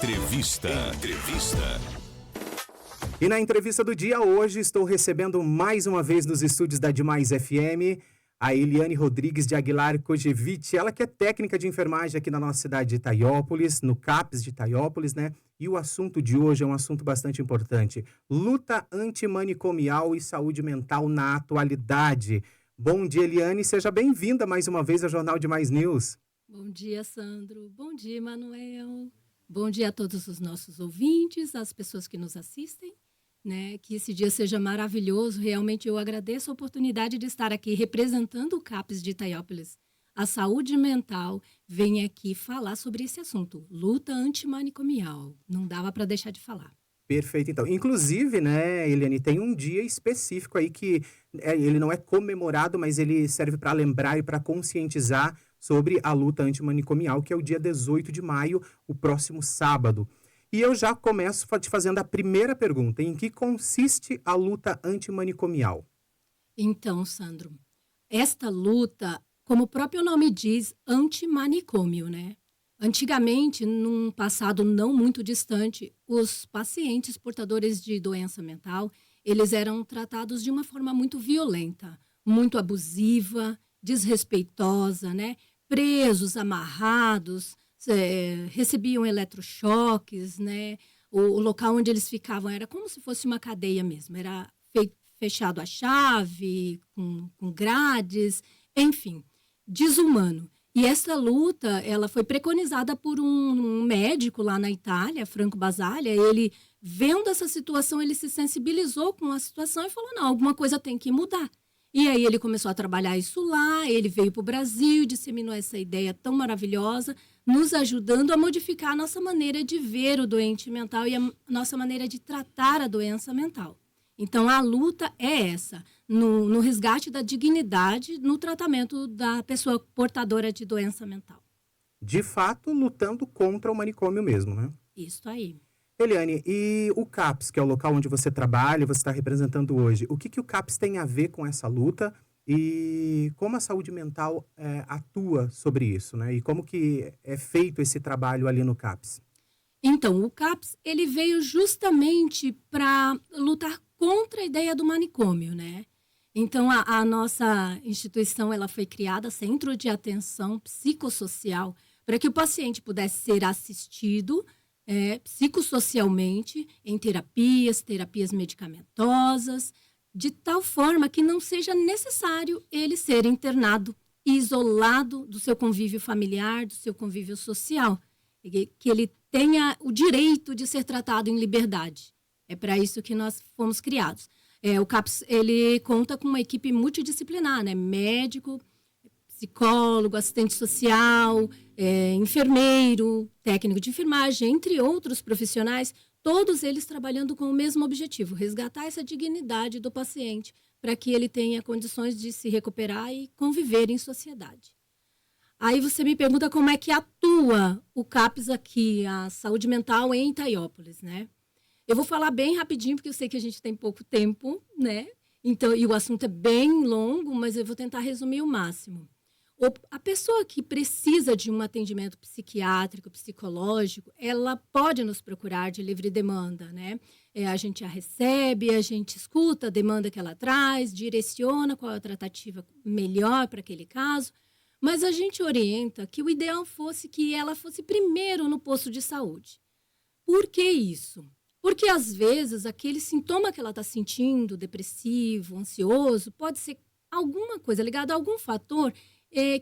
Entrevista. E na entrevista do dia hoje estou recebendo mais uma vez nos estúdios da Demais FM a Eliane Rodrigues de Aguilar Kojevich, ela que é técnica de enfermagem aqui na nossa cidade de Itaiópolis, no CAPS de Itaiópolis, né? E o assunto de hoje é um assunto bastante importante: luta antimanicomial e saúde mental na atualidade. Bom dia, Eliane, seja bem-vinda mais uma vez ao Jornal Demais News. Bom dia, Sandro. Bom dia, Emanuel. Bom dia a todos os nossos ouvintes, as pessoas que nos assistem, né? Que esse dia seja maravilhoso. Realmente eu agradeço a oportunidade de estar aqui representando o CAPS de Itaiópolis. A saúde mental vem aqui falar sobre esse assunto, luta antimanicomial. Não dava para deixar de falar. Perfeito, então. Inclusive, né, Eliane, tem um dia específico aí que ele não é comemorado, mas ele serve para lembrar e para conscientizar sobre a luta antimanicomial, que é o dia 18 de maio, o próximo sábado. E eu já começo te fazendo a primeira pergunta: em que consiste a luta antimanicomial? Então, Sandro, esta luta, como o próprio nome diz, antimanicômio, né? Antigamente, num passado não muito distante, os pacientes portadores de doença mental, eles eram tratados de uma forma muito violenta, muito abusiva, desrespeitosa, né? Presos, amarrados, recebiam eletrochoques, né? O local onde eles ficavam era como se fosse uma cadeia mesmo, era fechado a chave, com grades, enfim, desumano. E essa luta, ela foi preconizada por um médico lá na Itália, Franco Basaglia. Ele, vendo essa situação, ele se sensibilizou com a situação e falou, não, alguma coisa tem que mudar. E aí ele começou a trabalhar isso lá, ele veio para o Brasil, disseminou essa ideia tão maravilhosa, nos ajudando a modificar a nossa maneira de ver o doente mental e a nossa maneira de tratar a doença mental. Então, a luta é essa, no resgate da dignidade, no tratamento da pessoa portadora de doença mental. De fato, lutando contra o manicômio mesmo, né? Isso aí. Eliane, e o CAPS, que é o local onde você trabalha, você está representando hoje, o que o CAPS tem a ver com essa luta e como a saúde mental atua sobre isso, né? E como que é feito esse trabalho ali no CAPS? Então, o CAPS, ele veio justamente para lutar contra a ideia do manicômio, né? Então, a nossa instituição, ela foi criada, Centro de Atenção Psicossocial, para que o paciente pudesse ser assistido psicossocialmente em terapias medicamentosas, de tal forma que não seja necessário ele ser internado e isolado do seu convívio familiar, do seu convívio social, que ele tenha o direito de ser tratado em liberdade. É para isso que nós fomos criados. O CAPS, ele conta com uma equipe multidisciplinar, né? Médico, psicólogo, assistente social, enfermeiro, técnico de enfermagem, entre outros profissionais, todos eles trabalhando com o mesmo objetivo, resgatar essa dignidade do paciente para que ele tenha condições de se recuperar e conviver em sociedade. Aí você me pergunta como é que atua o CAPS aqui, a saúde mental em Itaiópolis, né? Eu vou falar bem rapidinho, porque eu sei que a gente tem pouco tempo, né? Então, e o assunto é bem longo, mas eu vou tentar resumir o máximo. A pessoa que precisa de um atendimento psiquiátrico, psicológico, ela pode nos procurar de livre demanda, né? A gente a recebe, a gente escuta a demanda que ela traz, direciona qual é a tratativa melhor para aquele caso, mas a gente orienta que o ideal fosse que ela fosse primeiro no posto de saúde. Por que isso? Porque, às vezes, aquele sintoma que ela está sentindo, depressivo, ansioso, pode ser alguma coisa ligada a algum fator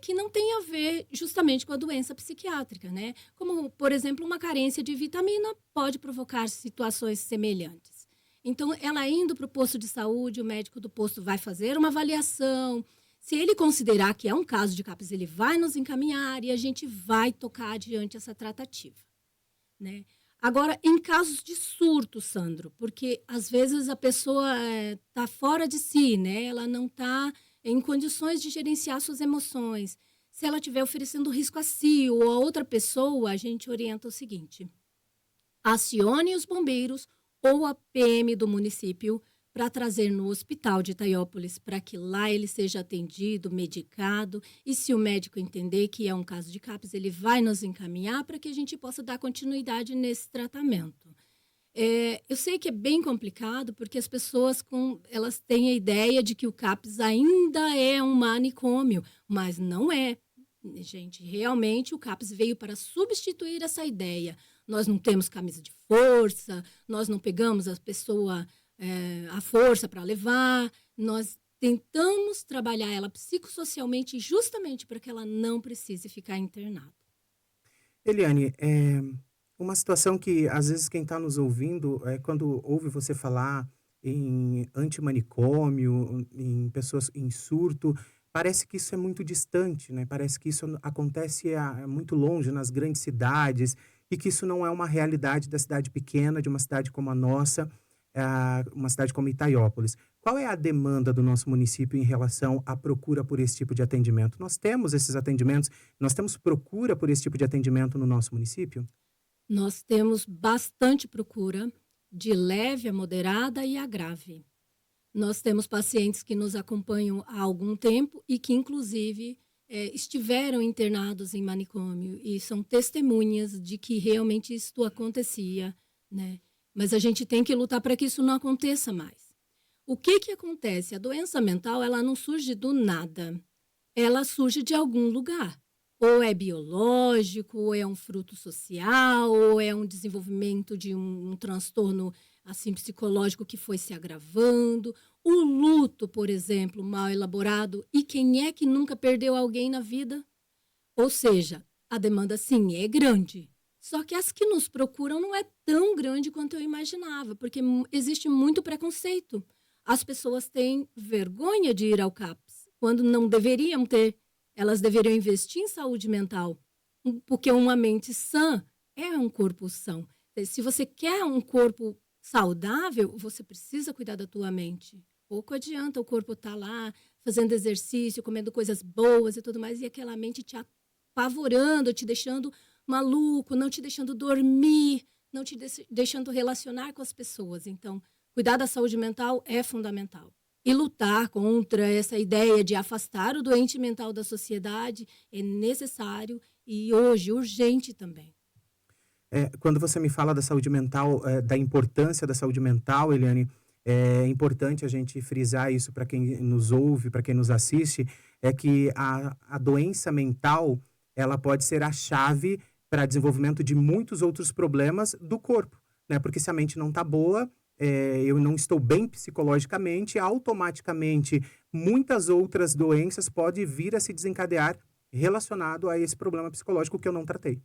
que não tem a ver justamente com a doença psiquiátrica, né? Como, por exemplo, uma carência de vitamina pode provocar situações semelhantes. Então, ela indo para o posto de saúde, o médico do posto vai fazer uma avaliação. Se ele considerar que é um caso de CAPS, ele vai nos encaminhar e a gente vai tocar adiante essa tratativa, né? Agora, em casos de surto, Sandro, porque às vezes a pessoa está fora de si, né? Ela não está em condições de gerenciar suas emoções. Se ela estiver oferecendo risco a si ou a outra pessoa, a gente orienta o seguinte: acione os bombeiros ou a PM do município para trazer no hospital de Itaiópolis, para que lá ele seja atendido, medicado, e se o médico entender que é um caso de CAPS, ele vai nos encaminhar para que a gente possa dar continuidade nesse tratamento. Eu sei que é bem complicado, porque as pessoas elas têm a ideia de que o CAPS ainda é um manicômio, mas não é. Gente, realmente o CAPS veio para substituir essa ideia. Nós não temos camisa de força, nós não pegamos a pessoa à força para levar, nós tentamos trabalhar ela psicossocialmente justamente para que ela não precise ficar internada. Eliane, uma situação que às vezes quem está nos ouvindo, quando ouve você falar em antimanicômio, em pessoas em surto, parece que isso é muito distante, né? Parece que isso acontece muito longe, nas grandes cidades, e que isso não é uma realidade da cidade pequena, de uma cidade como a nossa, uma cidade como Itaiópolis. Qual é a demanda do nosso município em relação à procura por esse tipo de atendimento? Nós temos esses atendimentos, nós temos procura por esse tipo de atendimento no nosso município? Nós temos bastante procura, de leve a moderada e a grave. Nós temos pacientes que nos acompanham há algum tempo e que, inclusive, estiveram internados em manicômio e são testemunhas de que realmente isso acontecia, né? Mas a gente tem que lutar para que isso não aconteça mais. O que acontece? A doença mental, ela não surge do nada. Ela surge de algum lugar. Ou é biológico, ou é um fruto social, ou é um desenvolvimento de um transtorno assim, psicológico que foi se agravando. O luto, por exemplo, mal elaborado. E quem é que nunca perdeu alguém na vida? Ou seja, a demanda, sim, é grande. Só que as que nos procuram não é tão grande quanto eu imaginava, porque existe muito preconceito. As pessoas têm vergonha de ir ao CAPS, quando não deveriam ter. Elas deveriam investir em saúde mental, porque uma mente sã é um corpo são. Se você quer um corpo saudável, você precisa cuidar da tua mente. Pouco adianta o corpo estar lá fazendo exercício, comendo coisas boas e tudo mais, e aquela mente te apavorando, te deixando maluco, não te deixando dormir, não te deixando relacionar com as pessoas. Então, cuidar da saúde mental é fundamental. E lutar contra essa ideia de afastar o doente mental da sociedade é necessário e hoje urgente também. Quando você me fala da saúde mental, da importância da saúde mental, Eliane, é importante a gente frisar isso para quem nos ouve, para quem nos assiste, é que a doença mental, ela pode ser a chave para desenvolvimento de muitos outros problemas do corpo, né? Porque se a mente não está boa, eu não estou bem psicologicamente, automaticamente muitas outras doenças podem vir a se desencadear relacionado a esse problema psicológico que eu não tratei.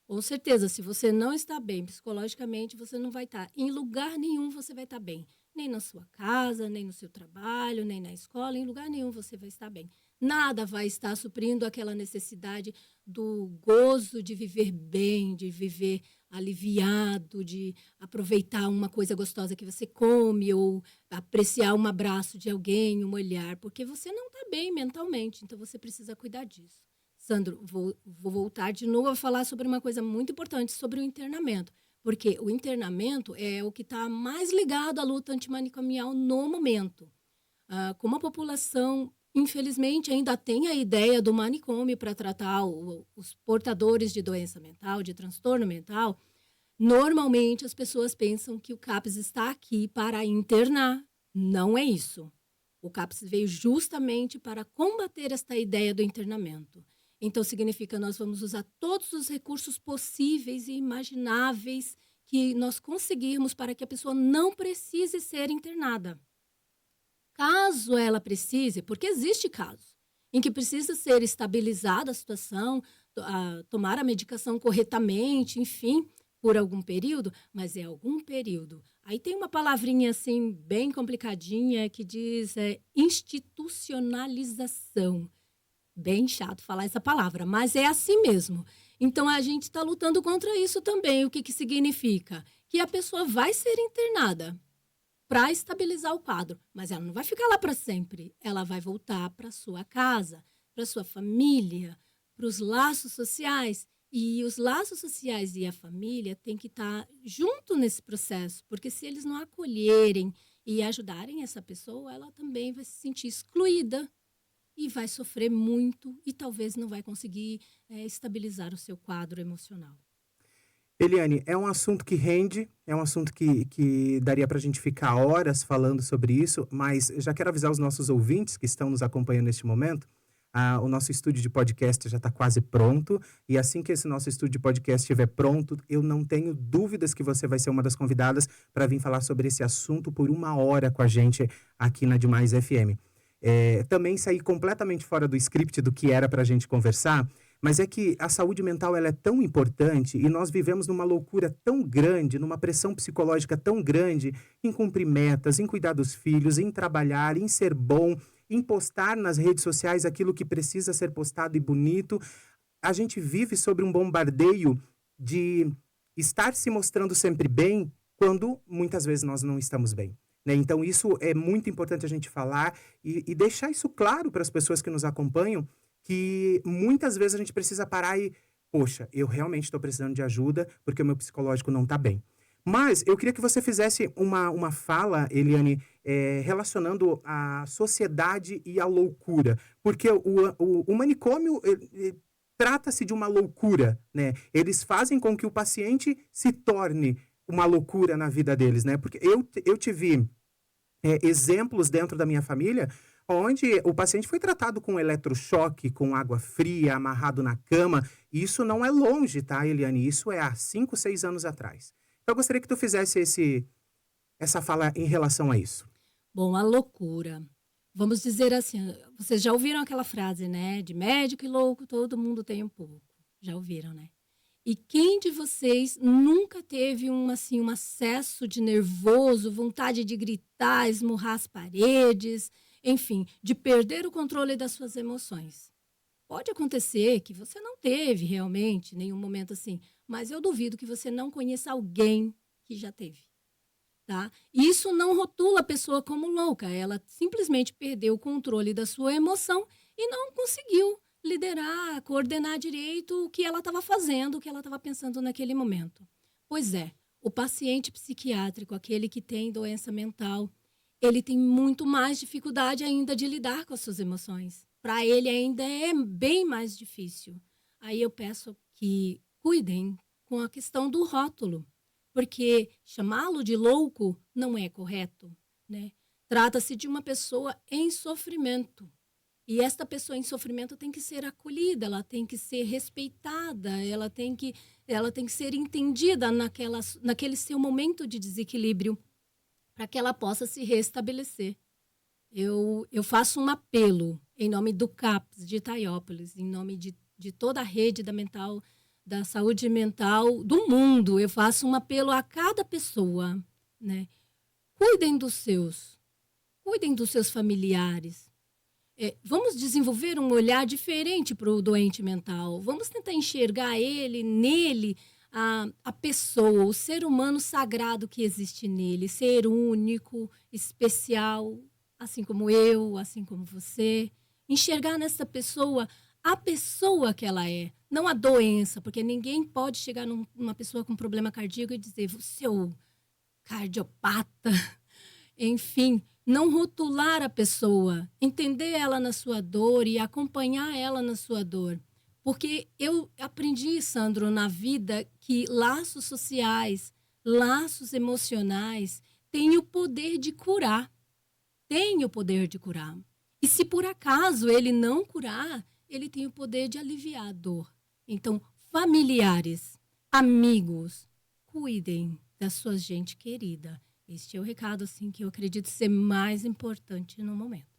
Com certeza, se você não está bem psicologicamente, você não vai estar. Em lugar nenhum você vai estar bem. Nem na sua casa, nem no seu trabalho, nem na escola, em lugar nenhum você vai estar bem. Nada vai estar suprindo aquela necessidade do gozo de viver bem, de viver aliviado, de aproveitar uma coisa gostosa que você come ou apreciar um abraço de alguém, um olhar, porque você não está bem mentalmente, então você precisa cuidar disso. Sandro, vou voltar de novo a falar sobre uma coisa muito importante, sobre o internamento. Porque o internamento é o que está mais ligado à luta antimanicomial no momento. Como a população, infelizmente, ainda tem a ideia do manicômio para tratar os portadores de doença mental, de transtorno mental, normalmente as pessoas pensam que o CAPS está aqui para internar. Não é isso. O CAPS veio justamente para combater esta ideia do internamento. Então, significa que nós vamos usar todos os recursos possíveis e imagináveis que nós conseguirmos para que a pessoa não precise ser internada. Caso ela precise, porque existe casos em que precisa ser estabilizada a situação, tomar a medicação corretamente, enfim, por algum período, mas é algum período. Aí tem uma palavrinha assim bem complicadinha que diz institucionalização. Bem chato falar essa palavra, mas é assim mesmo. Então, a gente está lutando contra isso também. O que significa? Que a pessoa vai ser internada para estabilizar o quadro, mas ela não vai ficar lá para sempre. Ela vai voltar para sua casa, para sua família, para os laços sociais. E os laços sociais e a família têm que estar junto nesse processo, porque se eles não acolherem e ajudarem essa pessoa, ela também vai se sentir excluída e vai sofrer muito e talvez não vai conseguir estabilizar o seu quadro emocional. Eliane, é um assunto que rende, é um assunto que daria para a gente ficar horas falando sobre isso, mas já quero avisar os nossos ouvintes que estão nos acompanhando neste momento. O nosso estúdio de podcast já está quase pronto, e assim que esse nosso estúdio de podcast estiver pronto, eu não tenho dúvidas que você vai ser uma das convidadas para vir falar sobre esse assunto por 1 hora com a gente aqui na Demais FM. Também saí completamente fora do script do que era para a gente conversar, mas é que a saúde mental ela é tão importante e nós vivemos numa loucura tão grande, numa pressão psicológica tão grande em cumprir metas, em cuidar dos filhos, em trabalhar, em ser bom, em postar nas redes sociais aquilo que precisa ser postado e bonito. A gente vive sobre um bombardeio de estar se mostrando sempre bem quando muitas vezes nós não estamos bem. Né? Então isso é muito importante a gente falar e deixar isso claro para as pessoas que nos acompanham, que muitas vezes a gente precisa parar e, poxa, eu realmente estou precisando de ajuda porque o meu psicológico não está bem. Mas eu queria que você fizesse uma fala, Eliane, relacionando a sociedade e a loucura. Porque o manicômio trata-se de uma loucura, né? Eles fazem com que o paciente se torne uma loucura na vida deles, né? Porque eu tive exemplos dentro da minha família onde o paciente foi tratado com eletrochoque, com água fria, amarrado na cama. Isso não é longe, tá, Eliane? Isso é há 5, 6 anos atrás. Então, eu gostaria que tu fizesse essa fala em relação a isso. Bom, a loucura. Vamos dizer assim, vocês já ouviram aquela frase, né? De médico e louco, todo mundo tem um pouco. Já ouviram, né? E quem de vocês nunca teve um acesso de nervoso, vontade de gritar, esmurrar as paredes, enfim, de perder o controle das suas emoções? Pode acontecer que você não teve realmente nenhum momento assim, mas eu duvido que você não conheça alguém que já teve, tá? Isso não rotula a pessoa como louca, ela simplesmente perdeu o controle da sua emoção e não conseguiu liderar, coordenar direito o que ela estava fazendo, o que ela estava pensando naquele momento. Pois é, o paciente psiquiátrico, aquele que tem doença mental, ele tem muito mais dificuldade ainda de lidar com as suas emoções. Para ele ainda é bem mais difícil. Aí eu peço que cuidem com a questão do rótulo, porque chamá-lo de louco não é correto, né? Trata-se de uma pessoa em sofrimento. E esta pessoa em sofrimento tem que ser acolhida, ela tem que ser respeitada, ela tem que ser entendida naquele seu momento de desequilíbrio, para que ela possa se restabelecer. Eu faço um apelo em nome do CAPS de Itaiópolis, em nome de toda a rede da saúde mental do mundo. Eu faço um apelo a cada pessoa, né? Cuidem dos seus familiares. Vamos desenvolver um olhar diferente para o doente mental. Vamos tentar enxergar nele, a pessoa, o ser humano sagrado que existe nele, ser único, especial, assim como eu, assim como você. Enxergar nessa pessoa a pessoa que ela é, não a doença, porque ninguém pode chegar numa pessoa com problema cardíaco e dizer, você é o cardiopata. Enfim, não rotular a pessoa, entender ela na sua dor e acompanhar ela na sua dor. Porque eu aprendi, Sandro, na vida que laços sociais, laços emocionais têm o poder de curar. Tem o poder de curar. E se por acaso ele não curar, ele tem o poder de aliviar a dor. Então, familiares, amigos, cuidem da sua gente querida. Este é o recado, assim, que eu acredito ser mais importante no momento.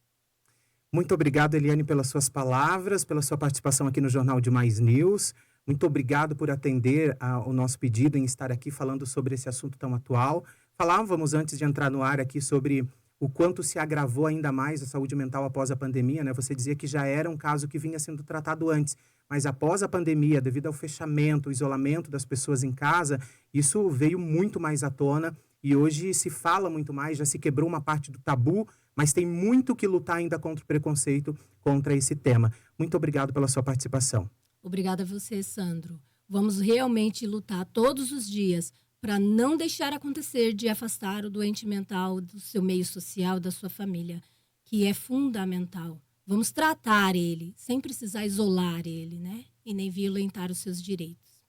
Muito obrigado, Eliane, pelas suas palavras, pela sua participação aqui no Jornal de Mais News. Muito obrigado por atender ao nosso pedido em estar aqui falando sobre esse assunto tão atual. Falávamos antes de entrar no ar aqui sobre o quanto se agravou ainda mais a saúde mental após a pandemia, né? Você dizia que já era um caso que vinha sendo tratado antes, mas após a pandemia, devido ao fechamento, o isolamento das pessoas em casa, isso veio muito mais à tona. E hoje se fala muito mais, já se quebrou uma parte do tabu, mas tem muito que lutar ainda contra o preconceito, contra esse tema. Muito obrigado pela sua participação. Obrigada a você, Sandro. Vamos realmente lutar todos os dias para não deixar acontecer de afastar o doente mental do seu meio social, da sua família, que é fundamental. Vamos tratar ele, sem precisar isolar ele, né? E nem violentar os seus direitos.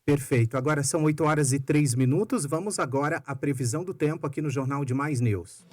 Perfeito. Agora são 8 horas e 3 minutos. Vamos agora à previsão do tempo aqui no Jornal de Mais News.